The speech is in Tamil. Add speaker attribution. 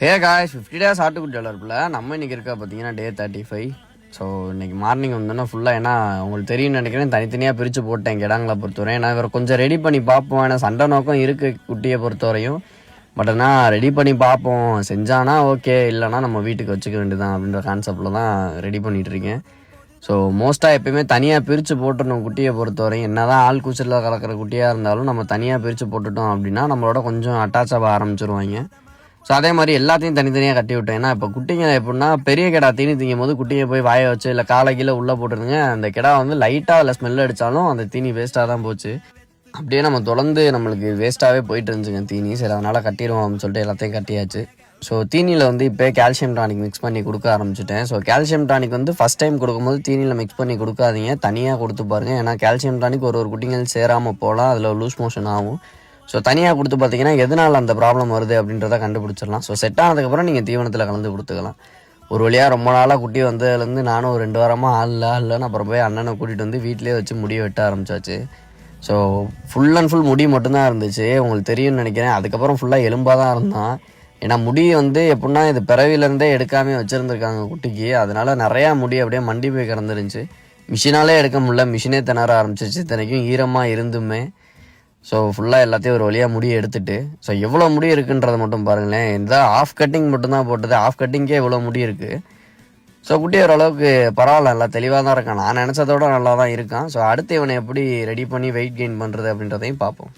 Speaker 1: ஹே காய்ஸ் 50 டேஸ் ஆட்டுக்குட்டி வளர்ப்பில் நம்ம இன்றைக்கி இருக்கா பார்த்தீங்கன்னா டே 35. ஸோ இன்றைக்கி மார்னிங் வந்தோன்னா ஃபுல்லாக ஏன்னா உங்களுக்கு தெரியும்னு நினைக்கிறேன் தனித்தனியாக பிரித்து போட்டேன் கிடாங்களை பொறுத்தவரை. ஏன்னா இவர் கொஞ்சம் ரெடி பண்ணி பார்ப்போம், ஏன்னா சண்டை நோக்கம் இருக்குது குட்டியை பொறுத்தவரையும். பட் ஆனால் ரெடி பண்ணி பார்ப்போம், செஞ்சானா ஓகே, இல்லைனா நம்ம வீட்டுக்கு வச்சுக்க வேண்டியதான் அப்படின்ற கான்செப்டில் தான் ரெடி பண்ணிகிட்ருக்கேன். ஸோ மோஸ்ட்டாக எப்போயுமே தனியாக பிரித்து போட்டுடணும் குட்டியை பொறுத்தவரையும். என்ன தான் ஆள் கூச்சலில் கலக்கிற குட்டியாக இருந்தாலும் நம்ம தனியாக பிரித்து போட்டுட்டோம் அப்படின்னா நம்மளோட கொஞ்சம் அட்டாச் ஆக ஆரம்பிச்சிருவாங்க. ஸோ அதே மாதிரி எல்லாத்தையும் தனித்தனியாக கட்டி விட்டேன். ஏன்னா இப்போ குட்டிங்க எப்படின்னா பெரிய கிடா தீனி திங்கும் போது குட்டியை போய் வாய வச்சு இல்லை காலை கீழே உள்ளே போட்டுருங்க, அந்த கிடா வந்து லைட்டாக அதில் ஸ்மெல் அடித்தாலும் அந்த தீனி வேஸ்ட்டாக தான் போச்சு. அப்படியே நம்ம தொடர்ந்து நம்மளுக்கு வேஸ்ட்டாகவே போயிட்டு இருந்துச்சுங்க தீனி. சரி அதனால் கட்டிடுவோம் அப்படின்னு சொல்லிட்டு எல்லாத்தையும் கட்டியாச்சு. ஸோ தீனியில் வந்து இப்போ கால்சியம் டானிக் மிக்ஸ் பண்ணி கொடுக்க ஆரம்பிச்சிட்டேன். ஸோ கால்சியம் டானிக் வந்து ஃபஸ்ட் டைம் கொடுக்கும்போது தீனியில் மிக்ஸ் பண்ணி கொடுக்காதீங்க, தனியாக கொடுத்து பாருங்கள். ஏன்னா கால்சியம் டானிக் ஒரு குட்டிங்கள் சேராமல் போகலாம், அதில் லூஸ் மோஷன் ஆகும். ஸோ தனியாக கொடுத்து பார்த்தீங்கன்னா எதனால் அந்த ப்ராப்ளம் வருது அப்படின்றத கண்டுபிடிச்சிடலாம். ஸோ செட் ஆனதுக்கப்புறம் நீங்கள் தீவனத்தில் கலந்து கொடுத்துக்கலாம். ஒரு வழியாக ரொம்ப நாளாக குட்டி வந்ததுலேருந்து நானும் ஒரு 2 வாரமாக இல்லைன்னு அப்புறம் போய் அண்ணனை கூட்டிகிட்டு வந்து வீட்டிலே வச்சு முடிய வெட்ட ஆரம்பிச்சாச்சு. ஸோ ஃபுல் அண்ட் ஃபுல் முடி மட்டும்தான் இருந்துச்சு, உங்களுக்கு தெரியும்னு நினைக்கிறேன். அதுக்கப்புறம் ஃபுல்லாக எலும்பாக தான் இருந்தான். ஏன்னா முடி வந்து எப்படின்னா இது பிறவிலேருந்தே எடுக்காமல் வச்சுருந்துருக்காங்க குட்டிக்கு, அதனால நிறையா முடி அப்படியே மண்டி போய் கிடந்துருந்துச்சு. மிஷினாலே எடுக்க முடியல, மிஷினே திணற ஆரம்பிச்சிச்சு இத்தனைக்கும் ஈரமாக இருந்துமே. ஸோ ஃபுல்லாக எல்லாத்தையும் ஒரு வழியாக முடி எடுத்துட்டு, ஸோ எவ்வளோ முடி இருக்குன்றதை மட்டும் பாருங்களேன். இந்த ஆஃப் கட்டிங் மட்டும்தான் போட்டது, ஆஃப் கட்டிங்கே எவ்வளோ முடி இருக்குது. ஸோ குட்டி ஓரளவுக்கு பரவாயில்ல, நல்லா தெளிவாக தான் இருக்கான். நான் நினச்சதோட நல்லா தான் இருக்கான். ஸோ அடுத்து இவனை எப்படி ரெடி பண்ணி வெயிட் கெயின் பண்ணுறது அப்படின்றதையும் பார்ப்போம்.